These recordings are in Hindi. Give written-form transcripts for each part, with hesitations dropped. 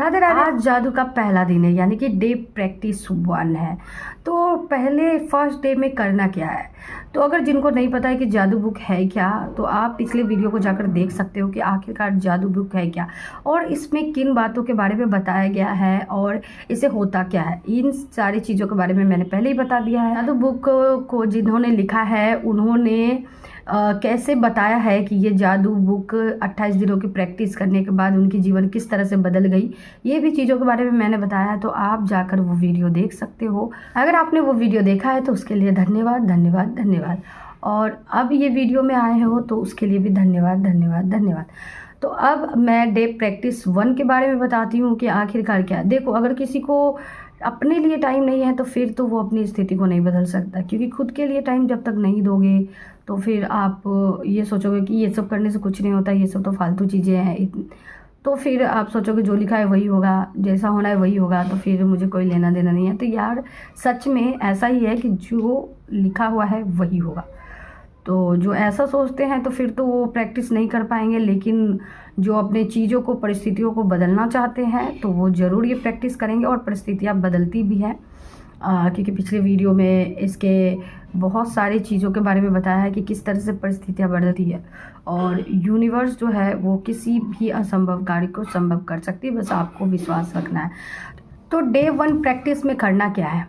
राधे राधे। आज जादू का पहला दिन है, यानी कि डे प्रैक्टिस 1 है। तो पहले फर्स्ट डे में करना क्या है, तो अगर जिनको नहीं पता है कि जादू बुक है क्या, तो आप पिछले वीडियो को जाकर देख सकते हो कि आखिरकार जादू बुक है क्या और इसमें किन बातों के बारे में बताया गया है और इसे होता क्या है। इन सारी चीज़ों के बारे में मैंने पहले ही बता दिया है। जादू बुक को जिन्होंने लिखा है उन्होंने कैसे बताया है कि ये जादू बुक 28 दिनों की प्रैक्टिस करने के बाद उनकी जीवन किस तरह से बदल गई, ये भी चीज़ों के बारे में मैंने बताया है। तो आप जाकर वो वीडियो देख सकते हो। अगर आपने वो वीडियो देखा है तो उसके लिए धन्यवाद धन्यवाद धन्यवाद, और अब ये वीडियो में आए हो तो उसके लिए भी धन्यवाद धन्यवाद धन्यवाद। तो अब मैं डे प्रैक्टिस 1 के बारे में बताती हूँ कि आखिरकार क्या है। देखो, अगर किसी को अपने लिए टाइम नहीं है तो फिर तो वो अपनी स्थिति को नहीं बदल सकता, क्योंकि खुद के लिए टाइम जब तक नहीं दोगे तो फिर आप ये सोचोगे कि ये सब करने से कुछ नहीं होता, ये सब तो फालतू चीज़ें हैं। तो फिर आप सोचोगे जो लिखा है वही होगा, जैसा होना है वही होगा, तो फिर मुझे कोई लेना देना नहीं है। तो यार सच में ऐसा ही है कि जो लिखा हुआ है वही होगा। तो जो ऐसा सोचते हैं तो फिर तो वो प्रैक्टिस नहीं कर पाएंगे, लेकिन जो अपने चीज़ों को, परिस्थितियों को बदलना चाहते हैं तो वो ज़रूर ये प्रैक्टिस करेंगे, और परिस्थितियाँ बदलती भी हैं। क्योंकि पिछले वीडियो में इसके बहुत सारी चीज़ों के बारे में बताया है कि किस तरह से परिस्थितियाँ बदलती है, और यूनिवर्स जो है वो किसी भी असंभव कार्य को संभव कर सकती है, बस आपको विश्वास रखना है। तो डे 1 प्रैक्टिस में करना क्या है।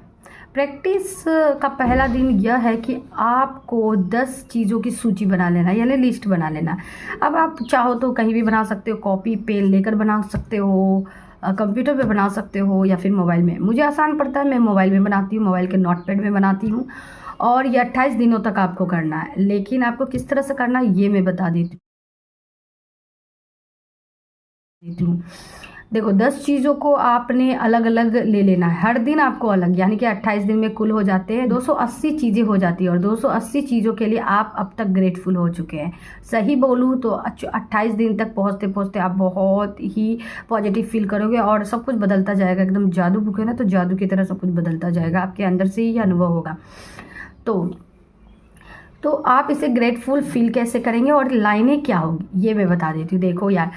प्रैक्टिस का पहला दिन यह है कि आपको 10 चीज़ों की सूची बना लेना, यानी लिस्ट बना लेना। अब आप चाहो तो कहीं भी बना सकते हो, कॉपी पेन लेकर बना सकते हो, कंप्यूटर पे बना सकते हो, या फिर मोबाइल में। मुझे आसान पड़ता है, मैं मोबाइल में बनाती हूँ, मोबाइल के नोटपैड में बनाती हूँ। और ये 28 दिनों तक आपको करना है, लेकिन आपको किस तरह से करना है ये मैं बता देती हूँ। देखो, 10 चीज़ों को आपने अलग अलग ले लेना है, हर दिन आपको अलग, यानी कि 28 दिन में कुल हो जाते हैं 280 चीज़ें हो जाती है, और 280 चीज़ों के लिए आप अब तक ग्रेटफुल हो चुके हैं। सही बोलूँ तो 28 दिन तक पहुँचते पहुँचते आप बहुत ही पॉजिटिव फील करोगे और सब कुछ बदलता जाएगा। एकदम जादू बुक है ना, तो जादू की तरह सब कुछ बदलता जाएगा, आपके अंदर से ही अनुभव होगा। तो आप इसे ग्रेटफुल फील कैसे करेंगे और लाइनें क्या होगी ये मैं बता देती हूँ। देखो यार,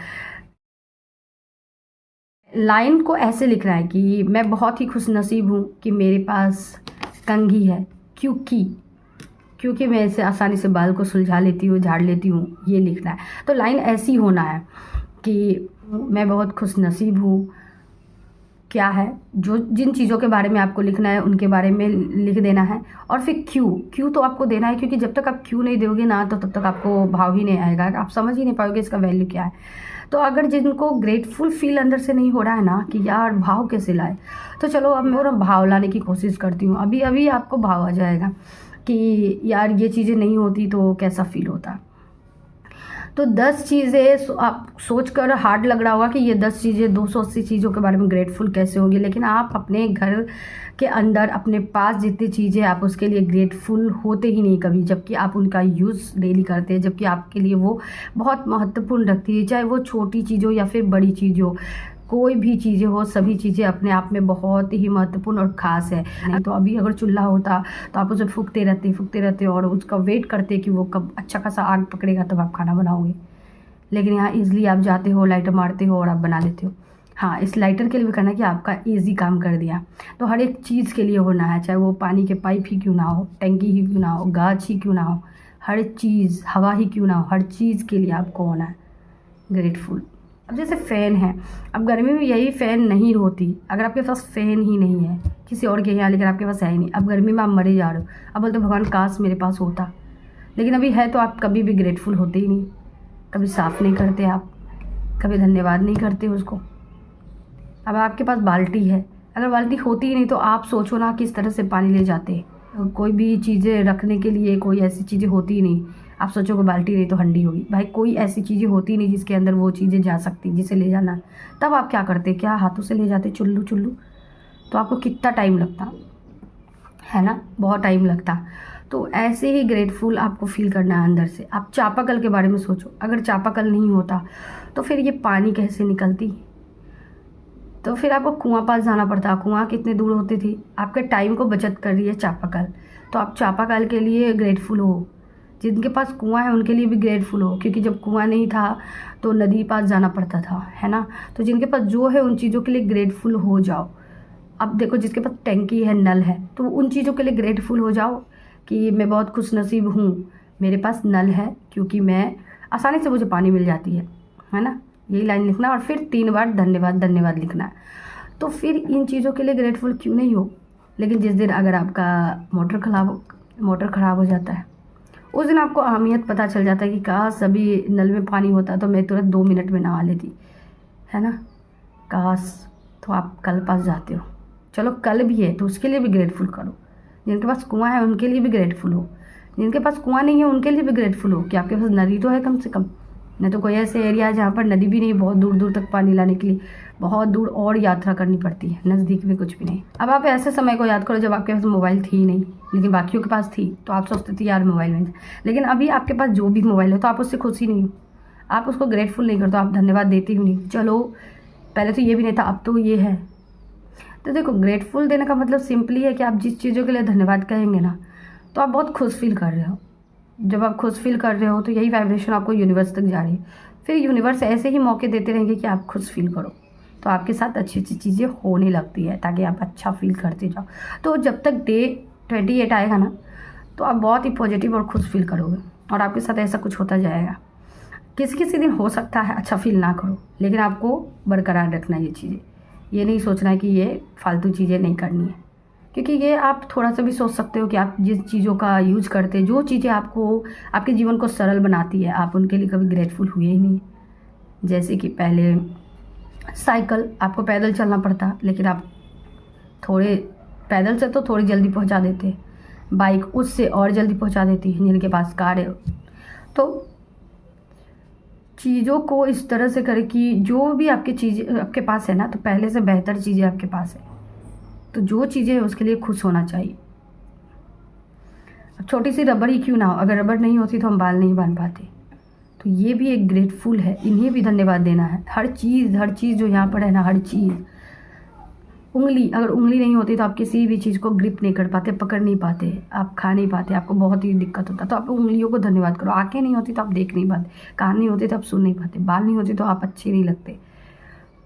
लाइन को ऐसे लिखना है कि मैं बहुत ही खुशनसीब हूँ कि मेरे पास कंघी है, क्योंकि मैं इसे आसानी से बाल को सुलझा लेती हूँ, झाड़ लेती हूँ, ये लिखना है। तो लाइन ऐसी होना है कि मैं बहुत खुशनसीब हूँ, क्या है जो जिन चीज़ों के बारे में आपको लिखना है उनके बारे में लिख देना है। और फिर क्यों तो आपको देना है, क्योंकि जब तक आप क्यों नहीं दोगे ना तो तब तक आपको भाव ही नहीं आएगा, आप समझ ही नहीं पाओगे इसका वैल्यू क्या है। तो अगर जिनको ग्रेटफुल फील अंदर से नहीं हो रहा है ना कि यार भाव कैसे लाए, तो चलो अब मैं और भाव लाने की कोशिश करती हूँ। अभी अभी आपको भाव आ जाएगा कि यार ये चीज़ें नहीं होती तो कैसा फील होता। तो 10 चीज़ें आप सोच कर हार्ड लग रहा होगा कि ये 10 चीज़ें 280 चीज़ों के बारे में ग्रेटफुल कैसे होंगी, लेकिन आप अपने घर के अंदर अपने पास जितनी चीज़ें आप उसके लिए ग्रेटफुल होते ही नहीं कभी, जबकि आप उनका यूज़ डेली करते हैं, जबकि आपके लिए वो बहुत महत्वपूर्ण रखती है, चाहे वो छोटी चीज़ हो या फिर बड़ी चीज़ हो, कोई भी चीज़ें हो, सभी चीज़ें अपने आप में बहुत ही महत्वपूर्ण और ख़ास है। नहीं तो अभी अगर चूल्हा होता तो आप उसे फूकते रहते और उसका वेट करते कि वो कब अच्छा खासा आग पकड़ेगा तब आप खाना बनाओगे, लेकिन यहाँ ईज़िली आप जाते हो, लाइटर मारते हो और आप बना लेते हो। हाँ, इस लाइटर के लिए भी करना कि आपका ईजी काम कर दिया। तो हर एक चीज़ के लिए होना है, चाहे वो पानी के पाइप ही क्यों ना हो, टंकी ही क्यों ना हो, गाछ ही क्यों ना हो, हर चीज़, हवा ही क्यों ना हो, हर चीज़ के लिए आपको होना है ग्रेटफुल। अब जैसे फ़ैन है, अब गर्मी में यही फ़ैन नहीं होती अगर आपके पास फ़ैन ही नहीं है, किसी और के यहाँ, लेकिन आपके पास है ही नहीं। अब गर्मी में आप मरे जा रहे हो, अब बोलते भगवान काश मेरे पास होता, लेकिन अभी है तो आप कभी भी ग्रेटफुल होते ही नहीं, कभी साफ़ नहीं करते आप, कभी धन्यवाद नहीं करते उसको। अब आपके पास बाल्टी है, अगर बाल्टी होती ही नहीं तो आप सोचो ना किस तरह से पानी ले जाते। कोई भी चीज़ें रखने के लिए कोई ऐसी चीज़ें होती ही नहीं, आप सोचोगे बाल्टी नहीं तो हंडी होगी, भाई कोई ऐसी चीज़ें होती नहीं जिसके अंदर वो चीज़ें जा सकती, जिसे ले जाना। तब आप क्या करते, क्या हाथों से ले जाते चुल्लू, तो आपको कितना टाइम लगता है ना, बहुत टाइम लगता। तो ऐसे ही ग्रेटफुल आपको फील करना है अंदर से। आप चापाकल के बारे में सोचो, अगर चापाकल नहीं होता तो फिर ये पानी कैसे निकलती, तो फिर आपको कुआं पास जाना पड़ता। कुआं कितने दूर होते थे, आपके टाइम को बचत कर रही है चापाकल, तो आप चापाकल के लिए ग्रेटफुल हो जिनके पास कुआं है उनके लिए भी ग्रेटफुल हो, क्योंकि जब कुआं नहीं था तो नदी पास जाना पड़ता था, है ना। तो जिनके पास जो है उन चीज़ों के लिए ग्रेटफुल हो जाओ। अब देखो जिसके पास टैंकी है, नल है, तो उन चीज़ों के लिए ग्रेटफुल हो जाओ कि मैं बहुत खुश नसीब हूँ, मेरे पास नल है, क्योंकि मैं आसानी से मुझे पानी मिल जाती है ना। यही लाइन लिखना और फिर 3 बार धन्यवाद धन्यवाद लिखना है। तो फिर इन चीज़ों के लिए ग्रेटफुल क्यों नहीं हो। लेकिन जिस दिन अगर आपका मोटर ख़राब हो जाता है, उस दिन आपको अहमियत पता चल जाता है कि काश अभी नल में पानी होता तो मैं तुरंत 2 मिनट में नहा लेती, है ना। काश, तो आप कल पास जाते हो, चलो कल भी है तो उसके लिए भी ग्रेटफुल करो। जिनके पास कुआं है उनके लिए भी ग्रेटफुल हो, जिनके पास कुआं नहीं है उनके लिए भी ग्रेटफुल हो कि आपके पास नदी तो है कम से कम। नहीं तो कोई ऐसे एरिया है जहाँ पर नदी भी नहीं, बहुत दूर दूर तक पानी लाने के लिए बहुत दूर और यात्रा करनी पड़ती है, नज़दीक में कुछ भी नहीं। अब आप ऐसे समय को याद करो जब आपके पास मोबाइल थी ही नहीं, लेकिन बाकियों के पास थी, तो आप सोचते थे यार मोबाइल में। लेकिन अभी आपके पास जो भी मोबाइल है तो आप उससे खुश ही नहीं हो, आप उसको ग्रेटफुल नहीं करते, आप धन्यवाद देते ही नहीं। चलो पहले तो ये भी नहीं था, अब तो ये है। तो देखो ग्रेटफुल देने का मतलब सिंपली है कि आप जिस चीज़ों के लिए धन्यवाद कहेंगे ना, तो आप बहुत खुश फील कर रहे हो। जब आप खुश फील कर रहे हो तो यही वाइब्रेशन आपको यूनिवर्स तक जा रही है। फिर यूनिवर्स ऐसे ही मौके देते रहेंगे कि आप खुश फील करो, तो आपके साथ अच्छी अच्छी चीज़ें होने लगती है ताकि आप अच्छा फील करते जाओ। तो जब तक डे 28 आएगा ना, तो आप बहुत ही पॉजिटिव और खुश फील करोगे और आपके साथ ऐसा कुछ होता जाएगा। किसी किसी दिन हो सकता है अच्छा फील ना करो, लेकिन आपको बरकरार रखना है ये चीज़ें। ये नहीं सोचना है कि ये फालतू चीज़ें नहीं करनी है, क्योंकि ये आप थोड़ा सा भी सोच सकते हो कि आप जिस चीज़ों का यूज करते हैं, जो चीज़ें आपको आपके जीवन को सरल बनाती है, आप उनके लिए कभी ग्रेटफुल हुए ही नहीं। जैसे कि पहले साइकिल, आपको पैदल चलना पड़ता, लेकिन आप थोड़े पैदल से तो थोड़ी जल्दी पहुंचा देते, बाइक उससे और जल्दी पहुंचा देती है। जिनके पास कार है तो चीज़ों को इस तरह से करें कि जो भी आपकी चीज़ आपके पास है ना, तो पहले से बेहतर चीज़ें आपके पास है, तो जो चीज़ें हैं उसके लिए खुश होना चाहिए। अब छोटी सी रबड़ ही क्यों ना हो, अगर रबड़ नहीं होती तो हम बाल नहीं बांध पाते। तो ये भी एक ग्रेटफुल है, इन्हें भी धन्यवाद देना है। हर चीज़ जो यहाँ पर है ना, हर चीज़, उंगली, अगर उंगली नहीं होती तो आप किसी भी चीज़ को ग्रिप नहीं कर पाते, पकड़ नहीं पाते, आप खा नहीं पाते, आपको बहुत ही दिक्कत होता। तो आप उंगलियों को धन्यवाद करो। आँखें नहीं होती तो आप देख नहीं पाते, कान नहीं होते तो आप सुन नहीं पाते, बाल नहीं होते तो आप अच्छे नहीं लगते,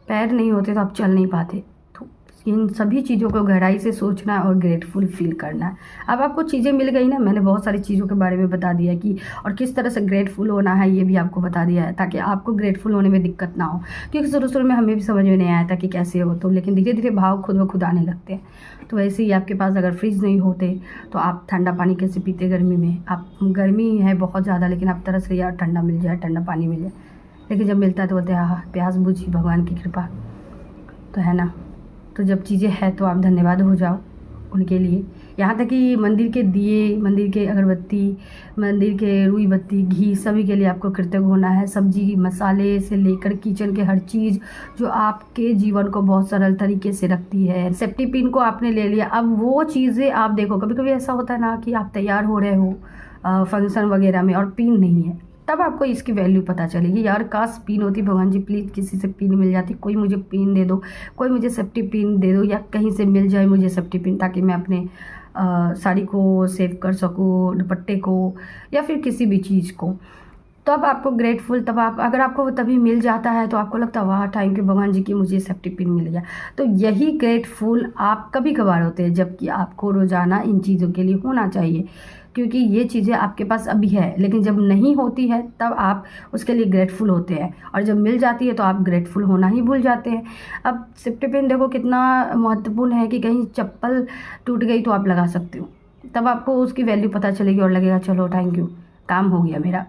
पैर नहीं होते तो आप चल नहीं पाते। तो इन सभी चीज़ों को गहराई से सोचना है और ग्रेटफुल फील करना है। अब आपको चीज़ें मिल गई ना, मैंने बहुत सारी चीज़ों के बारे में बता दिया कि और किस तरह से ग्रेटफुल होना है ये भी आपको बता दिया है, ताकि आपको ग्रेटफुल होने में दिक्कत ना हो। क्योंकि शुरू में हमें भी समझ में नहीं आया था कि कैसे हो, तो लेकिन धीरे धीरे भाव खुद ब खुद आने लगते हैं। तो वैसे ही आपके पास अगर फ्रिज नहीं होते तो आप ठंडा पानी कैसे पीते गर्मी में। आप गर्मी है बहुत ज़्यादा, लेकिन आप तरस रहे यार ठंडा मिल जाए, ठंडा पानी मिल जाए, लेकिन जब मिलता है तो बोलते हैं हाँ प्यास बुझी, भगवान की कृपा, तो है ना। तो जब चीज़ें हैं तो आप धन्यवाद हो जाओ उनके लिए। यहाँ तक कि मंदिर के दिए, मंदिर के अगरबत्ती, मंदिर के रुई बत्ती, घी, सभी के लिए आपको कृतज्ञ होना है। सब्जी मसाले से लेकर किचन के हर चीज़ जो आपके जीवन को बहुत सरल तरीके से रखती है। सेफ्टी पिन को आपने ले लिया, अब वो चीज़ें आप देखो, कभी कभी ऐसा होता है ना कि आप तैयार हो रहे हो फंक्शन वगैरह में और पिन नहीं है, तब आपको इसकी वैल्यू पता चलेगी। यार काश पिन होती, भगवान जी प्लीज़ किसी से पिन मिल जाती, कोई मुझे पिन दे दो, कोई मुझे सेफ्टी पिन दे दो, या कहीं से मिल जाए मुझे सेफ्टी पिन, ताकि मैं अपने साड़ी को सेव कर सकूँ, दुपट्टे को, या फिर किसी भी चीज़ को। तब आपको ग्रेटफुल, तब आप अगर आपको वो तभी मिल जाता है तो आपको लगता है वाह थैंक यू भगवान जी की मुझे सेफ्टी पिन मिल गया। तो यही ग्रेटफुल आप कभी कभार होते हैं, जबकि आपको रोज़ाना इन चीज़ों के लिए होना चाहिए, क्योंकि ये चीज़ें आपके पास अभी है, लेकिन जब नहीं होती है तब आप उसके लिए ग्रेटफुल होते हैं, और जब मिल जाती है तो आप ग्रेटफुल होना ही भूल जाते हैं। अब सेफ्टी पिन देखो कितना महत्वपूर्ण है कि कहीं चप्पल टूट गई तो आप लगा सकते हो, तब आपको उसकी वैल्यू पता चलेगी और लगेगा चलो थैंक यू, काम हो गया मेरा।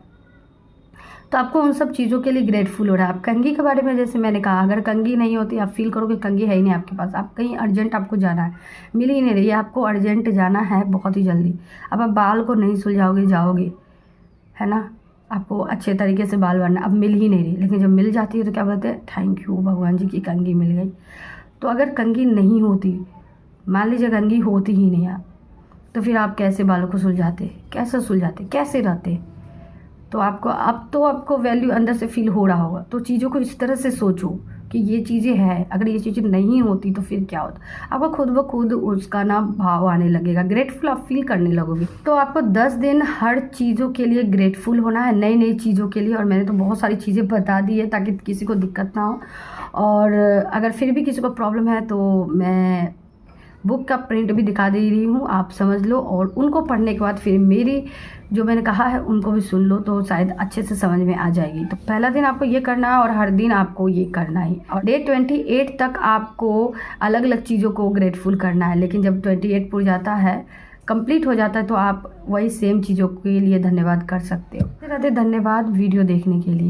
तो आपको उन सब चीज़ों के लिए ग्रेटफुल हो रहा है। आप कंघी के बारे में जैसे मैंने कहा, अगर कंघी नहीं होती आप फील करोगे कंघी है ही नहीं आपके पास, आप कहीं अर्जेंट आपको जाना है, मिल ही नहीं रही है, आपको अर्जेंट जाना है बहुत ही जल्दी, अब आप बाल को नहीं सुलझाओगे जाओगे, है ना, आपको अच्छे तरीके से बाल बनना, अब मिल ही नहीं रही, लेकिन जब मिल जाती है तो क्या बोलते हैं थैंक यू भगवान जी की कंघी मिल गई। तो अगर कंघी नहीं होती, मान लीजिए कंघी होती ही नहीं आप, तो फिर आप कैसे बालों को सुलझाते, कैसे सुलझाते, कैसे रहते, तो आपको वैल्यू अंदर से फील हो रहा होगा। तो चीज़ों को इस तरह से सोचो कि ये चीज़ें हैं, अगर ये चीज़ें नहीं होती तो फिर क्या होता। आपको खुद ब खुद उसका ना भाव आने लगेगा, ग्रेटफुल आप फील करने लगोगे। तो आपको 10 दिन हर चीज़ों के लिए ग्रेटफुल होना है, नई नई चीज़ों के लिए। और मैंने तो बहुत सारी चीज़ें बता दी है ताकि किसी को दिक्कत ना हो। और अगर फिर भी किसी को प्रॉब्लम है तो मैं बुक का प्रिंट भी दिखा दे रही हूँ, आप समझ लो। और उनको पढ़ने के बाद फिर मेरी जो मैंने कहा है उनको भी सुन लो, तो शायद अच्छे से समझ में आ जाएगी। तो पहला दिन आपको ये करना है और हर दिन आपको ये करना है। और डे 28 तक आपको अलग अलग चीज़ों को ग्रेटफुल करना है। लेकिन जब 28 पूरा जाता है, कंप्लीट हो जाता है, तो आप वही सेम चीज़ों के लिए धन्यवाद कर सकते हो। राधे, धन्यवाद वीडियो देखने के लिए।